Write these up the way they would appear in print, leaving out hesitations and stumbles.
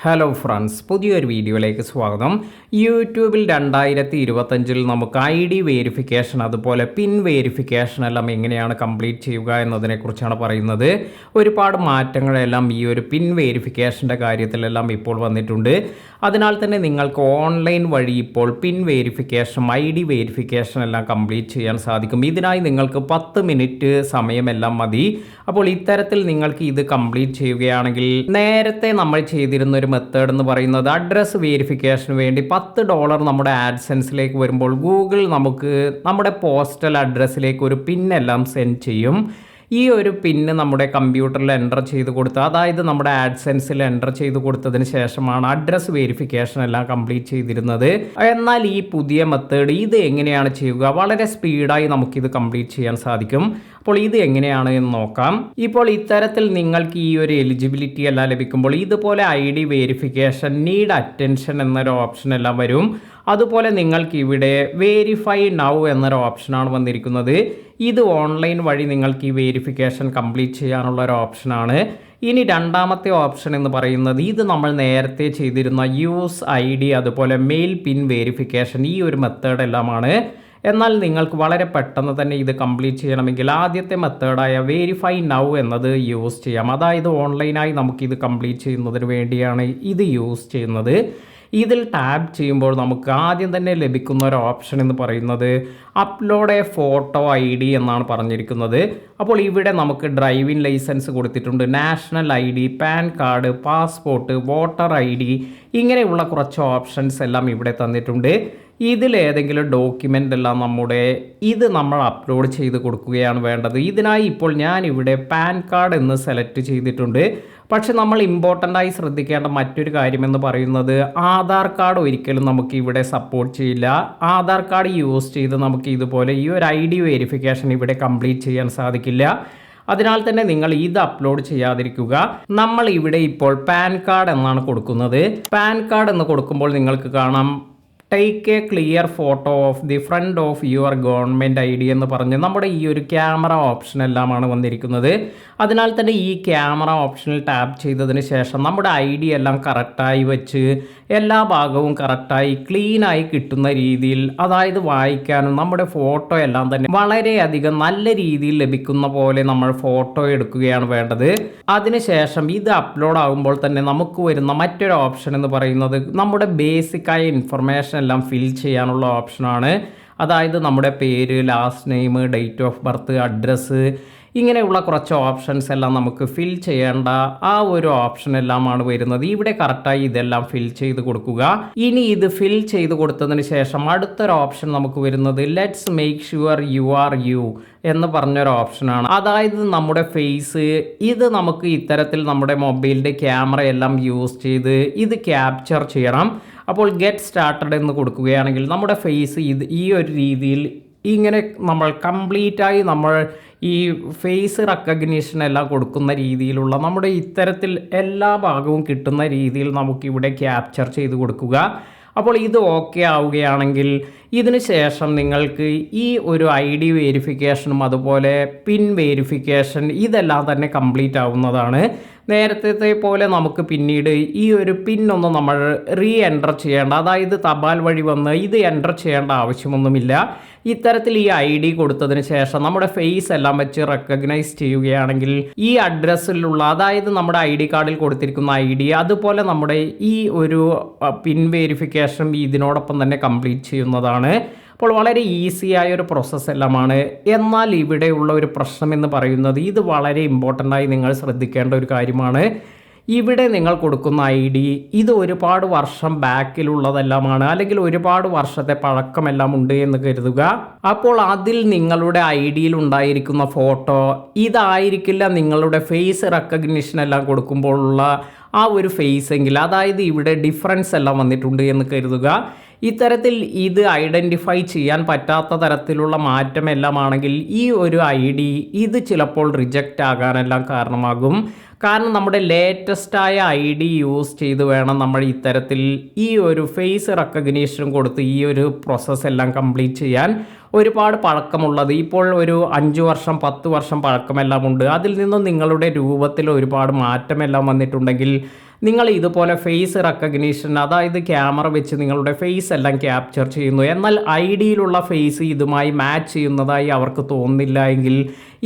Hello friends, പുതിയൊരു വീഡിയോയിലേക്ക് സ്വാഗതം. യൂട്യൂബിൽ 2025 നമുക്ക് ID വെരിഫിക്കേഷൻ അതുപോലെ പിൻ വെരിഫിക്കേഷൻ എല്ലാം എങ്ങനെയാണ് കംപ്ലീറ്റ് ചെയ്യുക എന്നതിനെക്കുറിച്ചാണ് പറയുന്നത്. ഒരുപാട് മാറ്റങ്ങളെല്ലാം ഈ ഒരു പിൻ വെരിഫിക്കേഷൻ്റെ കാര്യത്തിലെല്ലാം ഇപ്പോൾ വന്നിട്ടുണ്ട്. അതിനാൽ തന്നെ നിങ്ങൾക്ക് ഓൺലൈൻ വഴി ഇപ്പോൾ പിൻ വെരിഫിക്കേഷൻ ID വെരിഫിക്കേഷൻ എല്ലാം കംപ്ലീറ്റ് ചെയ്യാൻ സാധിക്കും. ഇതിനായി നിങ്ങൾക്ക് 10 മിനിറ്റ് സമയമെല്ലാം മതി. അപ്പോൾ ഇത്തരത്തിൽ നിങ്ങൾക്ക് ഇത് കംപ്ലീറ്റ് ചെയ്യുകയാണെങ്കിൽ നേരത്തെ നമ്മൾ ചെയ്തിരുന്ന ഒരു മെത്തേഡ് എന്ന് പറയുന്നത് അഡ്രസ് വെരിഫിക്കേഷന് വേണ്ടി $10 നമ്മുടെ ആഡ്സെൻസിലേക്ക് വരുമ്പോൾ ഗൂഗിൾ നമുക്ക് നമ്മുടെ പോസ്റ്റൽ അഡ്രസ്സിലേക്ക് ഒരു പിൻ എല്ലാം സെൻഡ് ചെയ്യും. ഈ ഒരു പിന്ന് നമ്മുടെ കമ്പ്യൂട്ടറിൽ എൻ്റർ ചെയ്ത് കൊടുത്ത്, അതായത് നമ്മുടെ ആഡ്സെൻസിൽ എൻ്റർ ചെയ്ത് കൊടുത്തതിന് ശേഷമാണ് അഡ്രസ് വെരിഫിക്കേഷൻ എല്ലാം കംപ്ലീറ്റ് ചെയ്തിരുന്നത്. എന്നാൽ ഈ പുതിയ മെത്തേഡ് ഇത് എങ്ങനെയാണ് ചെയ്യുക? വളരെ സ്പീഡായി നമുക്കിത് കംപ്ലീറ്റ് ചെയ്യാൻ സാധിക്കും. അപ്പോൾ ഇത് എങ്ങനെയാണ് എന്ന് നോക്കാം. ഇപ്പോൾ ഇത്തരത്തിൽ നിങ്ങൾക്ക് ഈ ഒരു എലിജിബിലിറ്റി എല്ലാം ലഭിക്കുമ്പോൾ ഇതുപോലെ ID വെരിഫിക്കേഷൻ നീഡ് അറ്റൻഷൻ എന്നൊരു ഓപ്ഷൻ എല്ലാം വരും. അതുപോലെ നിങ്ങൾക്ക് ഇവിടെ വെരിഫൈ നൗ എന്നൊരു ഓപ്ഷനാണ് വന്നിരിക്കുന്നത്. ഇത് ഓൺലൈൻ വഴി നിങ്ങൾക്ക് ഈ വെരിഫിക്കേഷൻ കംപ്ലീറ്റ് ചെയ്യാനുള്ള ഒരു ഓപ്ഷനാണ്. ഇനി രണ്ടാമത്തെ ഓപ്ഷൻ എന്ന് പറയുന്നത് ഇത് നമ്മൾ നേരത്തെ ചെയ്തിരുന്ന യൂസ് ID അതുപോലെ മെയിൽ പിൻ വെരിഫിക്കേഷൻ, ഈ ഒരു മെത്തേഡ് എല്ലാമാണ്. എന്നാൽ നിങ്ങൾക്ക് വളരെ പെട്ടെന്ന് തന്നെ ഇത് കംപ്ലീറ്റ് ചെയ്യണമെങ്കിൽ ആദ്യത്തെ മെത്തേഡായ വെരിഫൈ നൗ എന്നത് യൂസ് ചെയ്യാം. അതായത് ഓൺലൈനായി നമുക്കിത് കംപ്ലീറ്റ് ചെയ്യുന്നതിന് വേണ്ടിയാണ് ഇത് യൂസ് ചെയ്യുന്നത്. ഇതിൽ ടാപ്പ് ചെയ്യുമ്പോൾ നമുക്ക് ആദ്യം തന്നെ ലഭിക്കുന്ന ഒരു ഓപ്ഷൻ എന്ന് പറയുന്നത് അപ്ലോഡ് എ ഫോട്ടോ ID എന്നാണ് പറഞ്ഞിരിക്കുന്നത്. അപ്പോൾ ഇവിടെ നമുക്ക് ഡ്രൈവിംഗ് ലൈസൻസ് കൊടുത്തിട്ടുണ്ട്, national ID, pan card, passport, voter ID, ഇങ്ങനെയുള്ള കുറച്ച് ഓപ്ഷൻസ് എല്ലാം ഇവിടെ തന്നിട്ടുണ്ട്. ഇതിലേതെങ്കിലും ഡോക്യുമെൻ്റ് എല്ലാം നമ്മൾ അപ്ലോഡ് ചെയ്ത് കൊടുക്കുകയാണ് വേണ്ടത്. ഇതിനായി ഇപ്പോൾ ഞാൻ ഇവിടെ പാൻ കാർഡ് എന്ന് സെലക്ട് ചെയ്തിട്ടുണ്ട്. പക്ഷെ നമ്മൾ ഇമ്പോർട്ടൻ്റായി ശ്രദ്ധിക്കേണ്ട മറ്റൊരു കാര്യമെന്ന് പറയുന്നത് ആധാർ കാർഡ് ഒരിക്കലും നമുക്ക് ഇവിടെ സപ്പോർട്ട് ചെയ്യില്ല. ആധാർ കാർഡ് യൂസ് ചെയ്ത് നമുക്ക് ഇതുപോലെ ഈ ഒരു ID വെരിഫിക്കേഷൻ ഇവിടെ കംപ്ലീറ്റ് ചെയ്യാൻ സാധിക്കില്ല. അതിനാൽ തന്നെ നിങ്ങൾ ഇത് അപ്ലോഡ് ചെയ്യാതിരിക്കുക. നമ്മൾ ഇവിടെ ഇപ്പോൾ പാൻ കാർഡ് എന്നാണ് കൊടുക്കുന്നത്. പാൻ കാർഡ് എന്ന് കൊടുക്കുമ്പോൾ നിങ്ങൾക്ക് കാണാം take a clear photo of the front of your government ID എന്ന് പറഞ്ഞ് നമ്മുടെ ഈ ഒരു ക്യാമറ ഓപ്ഷൻ എല്ലാമാണ് വന്നിരിക്കുന്നത്. അതിനാൽ തന്നെ ഈ ക്യാമറ ഓപ്ഷനിൽ ടാപ്പ് ചെയ്തതിന് ശേഷം നമ്മുടെ ID എല്ലാം കറക്റ്റായി വെച്ച് എല്ലാ ഭാഗവും കറക്റ്റായി ക്ലീനായി കിട്ടുന്ന രീതിയിൽ, അതായത് വായിക്കാനും നമ്മുടെ ഫോട്ടോ എല്ലാം തന്നെ വളരെയധികം നല്ല രീതിയിൽ ലഭിക്കുന്ന പോലെ നമ്മൾ ഫോട്ടോ എടുക്കുകയാണ് വേണ്ടത്. അതിനുശേഷം ഇത് അപ്ലോഡ് ആകുമ്പോൾ തന്നെ നമുക്ക് വരുന്ന മറ്റൊരു ഓപ്ഷൻ എന്ന് പറയുന്നത് നമ്മുടെ ബേസിക്കായ ഇൻഫർമേഷൻ എല്ലാം ഫിൽ ചെയ്യാനുള്ള ഓപ്ഷനാണ്. അതായത് നമ്മുടെ പേര്, last name, date of birth, address, ഇങ്ങനെയുള്ള കുറച്ച് ഓപ്ഷൻസ് എല്ലാം നമുക്ക് ഫിൽ ചെയ്യേണ്ട ആ ഒരു ഓപ്ഷൻ എല്ലാമാണ് വരുന്നത്. ഇവിടെ കറക്റ്റായി ഇതെല്ലാം ഫിൽ ചെയ്ത് കൊടുക്കുക. ഇനി ഇത് ഫിൽ ചെയ്ത് കൊടുത്തതിന് ശേഷം അടുത്തൊരു ഓപ്ഷൻ നമുക്ക് വരുന്നത് let's make sure you are you എന്ന് പറഞ്ഞൊരു ഓപ്ഷനാണ്. അതായത് നമ്മുടെ ഫേസ് ഇത് നമുക്ക് ഇത്തരത്തിൽ നമ്മുടെ മൊബൈലിൻ്റെ ക്യാമറ എല്ലാം യൂസ് ചെയ്ത് ഇത് ക്യാപ്ചർ ചെയ്യണം. അപ്പോൾ ഗെറ്റ് സ്റ്റാർട്ടഡ് എന്ന് കൊടുക്കുകയാണെങ്കിൽ നമ്മുടെ ഫേസ് ഈ ഒരു രീതിയിൽ ഇങ്ങനെ നമ്മൾ കംപ്ലീറ്റായി നമ്മൾ ഈ ഫേസ് റെക്കഗ്നിഷൻ എല്ലാം കൊടുക്കുന്ന രീതിയിലുള്ള നമ്മുടെ ഇത്തരത്തിൽ എല്ലാ ഭാഗവും കിട്ടുന്ന രീതിയിൽ നമുക്കിവിടെ ക്യാപ്ചർ ചെയ്ത് കൊടുക്കുക. അപ്പോൾ ഇത് ഓക്കെ ആവുകയാണെങ്കിൽ ഇതിന് ശേഷം നിങ്ങൾക്ക് ഈ ഒരു ID വെരിഫിക്കേഷനും അതുപോലെ പിൻ വെരിഫിക്കേഷൻ ഇതെല്ലാം തന്നെ കംപ്ലീറ്റ് ആവുന്നതാണ്. നേരത്തെ പോലെ നമുക്ക് പിന്നീട് ഈ ഒരു പിന്നൊന്നും നമ്മൾ എൻ്റർ ചെയ്യേണ്ട, അതായത് തപാൽ വഴി വന്ന് ഇത് എൻ്റർ ചെയ്യേണ്ട ആവശ്യമൊന്നുമില്ല. ഇത്തരത്തിൽ ഈ ID കൊടുത്തതിന് ശേഷം നമ്മുടെ ഫേസ് എല്ലാം വെച്ച് റെക്കഗ്നൈസ് ചെയ്യുകയാണെങ്കിൽ ഈ അഡ്രസ്സിലുള്ള, അതായത് നമ്മുടെ ID കാർഡിൽ കൊടുത്തിരിക്കുന്ന ID അതുപോലെ നമ്മുടെ ഈ ഒരു പിൻ വെരിഫിക്കേഷൻ ഇതിനോടൊപ്പം തന്നെ കംപ്ലീറ്റ് ചെയ്യുന്നതാണ്. അപ്പോൾ വളരെ ഈസിയായ ഒരു പ്രോസസ്സ് എല്ലാമാണ്. എന്നാൽ ഇവിടെയുള്ള ഒരു പ്രശ്നം എന്ന് പറയുന്നത് ഇത് വളരെ ഇമ്പോർട്ടൻ്റായി നിങ്ങൾ ശ്രദ്ധിക്കേണ്ട ഒരു കാര്യമാണ്. ഇവിടെ നിങ്ങൾ കൊടുക്കുന്ന ID ഇത് ഒരുപാട് വർഷം ബാക്കിലുള്ളതെല്ലാമാണ്, അല്ലെങ്കിൽ ഒരുപാട് വർഷത്തെ പഴക്കമെല്ലാം ഉണ്ട് എന്ന് കരുതുക. അപ്പോൾ അതിൽ നിങ്ങളുടെ ID ഉണ്ടായിരിക്കുന്ന ഫോട്ടോ ഇതായിരിക്കില്ല നിങ്ങളുടെ ഫേസ് റെക്കഗ്നിഷൻ എല്ലാം കൊടുക്കുമ്പോഴുള്ള ആ ഒരു ഫേസ് എങ്കിൽ, അതായത് ഇവിടെ ഡിഫറൻസ് എല്ലാം വന്നിട്ടുണ്ട് എന്ന് കരുതുക. ഇത്തരത്തിൽ ഇത് ഐഡൻറ്റിഫൈ ചെയ്യാൻ പറ്റാത്ത തരത്തിലുള്ള മാറ്റമെല്ലാമാണെങ്കിൽ ഈ ഒരു ID ഇത് ചിലപ്പോൾ റിജക്റ്റ് ആകാനെല്ലാം കാരണമാകും. കാരണം നമ്മുടെ ലേറ്റസ്റ്റായ ID യൂസ് ചെയ്ത് വേണം നമ്മൾ ഇത്തരത്തിൽ ഈ ഒരു ഫേസ് റെക്കഗ്നീഷനും കൊടുത്ത് ഈ ഒരു പ്രോസസ്സ് എല്ലാം കംപ്ലീറ്റ് ചെയ്യാൻ. ഒരുപാട് പഴക്കമുള്ളത് ഇപ്പോൾ ഒരു 5 വർഷം 10 വർഷം പഴക്കമെല്ലാം ഉണ്ട്. അതിൽ നിന്നും നിങ്ങളുടെ രൂപത്തിൽ ഒരുപാട് മാറ്റമെല്ലാം വന്നിട്ടുണ്ടെങ്കിൽ നിങ്ങൾ ഇതുപോലെ ഫേസ് റെക്കഗ്നീഷൻ, അതായത് ക്യാമറ വെച്ച് നിങ്ങളുടെ ഫേസ് എല്ലാം ക്യാപ്ചർ ചെയ്യുന്നു, എന്നാൽ ഐ ഡിയിലുള്ള ഫേസ് ഇതുമായി മാച്ച് ചെയ്യുന്നതായി അവർക്ക് തോന്നുന്നില്ല എങ്കിൽ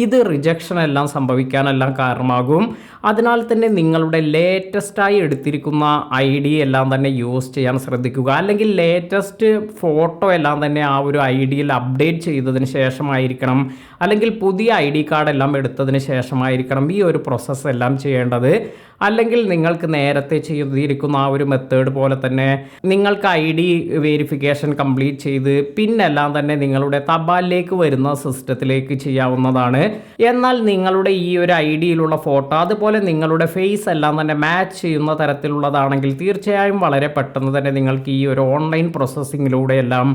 ഇത് റിജക്ഷൻ എല്ലാം സംഭവിക്കാനെല്ലാം കാരണമാകും. അതിനാൽ തന്നെ നിങ്ങളുടെ ലേറ്റസ്റ്റായി എടുത്തിരിക്കുന്ന ഐ ഡി എല്ലാം തന്നെ യൂസ് ചെയ്യാൻ ശ്രദ്ധിക്കുക. അല്ലെങ്കിൽ ലേറ്റസ്റ്റ് ഫോട്ടോ എല്ലാം തന്നെ ആ ഒരു ഐ ഡിയിൽ അപ്ഡേറ്റ് ചെയ്തതിന് ശേഷമായിരിക്കണം, അല്ലെങ്കിൽ പുതിയ ഐ ഡി കാർഡ് എല്ലാം എടുത്തതിന് ശേഷമായിരിക്കണം ഈ ഒരു പ്രോസസ്സ് എല്ലാം ചെയ്യേണ്ടത്. അല്ലെങ്കിൽ നിങ്ങൾക്ക് നേരത്തെ ചെയ്തിരിക്കുന്ന ആ ഒരു മെത്തേഡ് പോലെ തന്നെ നിങ്ങൾക്ക് ഐ ഡി വെരിഫിക്കേഷൻ കംപ്ലീറ്റ് ചെയ്ത് പിന്നെല്ലാം തന്നെ നിങ്ങളുടെ തപാലിലേക്ക് വരുന്ന സിസ്റ്റത്തിലേക്ക് ചെയ്യാവുന്നതാണ്. എന്നാൽ നിങ്ങളുടെ ഈ ഒരു ഐ ഡിയിലുള്ള ഫോട്ടോ അതുപോലെ നിങ്ങളുടെ ഫേസ് എല്ലാം തന്നെ മാച്ച് ചെയ്യുന്ന തരത്തിലുള്ളതാണെങ്കിൽ തീർച്ചയായും വളരെ പെട്ടെന്ന് തന്നെ നിങ്ങൾക്ക് ഈ ഒരു ഓൺലൈൻ പ്രോസസ്സിങ്ങിലൂടെ എല്ലാം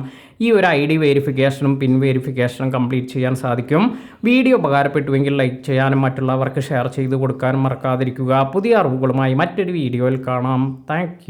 ഈ ഒരു ഐ ഡി വെരിഫിക്കേഷനും പിൻ വെരിഫിക്കേഷനും കംപ്ലീറ്റ് ചെയ്യാൻ സാധിക്കും. വീഡിയോ ഉപകാരപ്പെട്ടുവെങ്കിൽ ലൈക്ക് ചെയ്യാനും മറ്റുള്ളവർക്ക് ഷെയർ ചെയ്ത് കൊടുക്കാനും മറക്കാതിരിക്കുക. പുതിയ അറിവുകളുമായി മറ്റൊരു വീഡിയോയിൽ കാണാം. താങ്ക്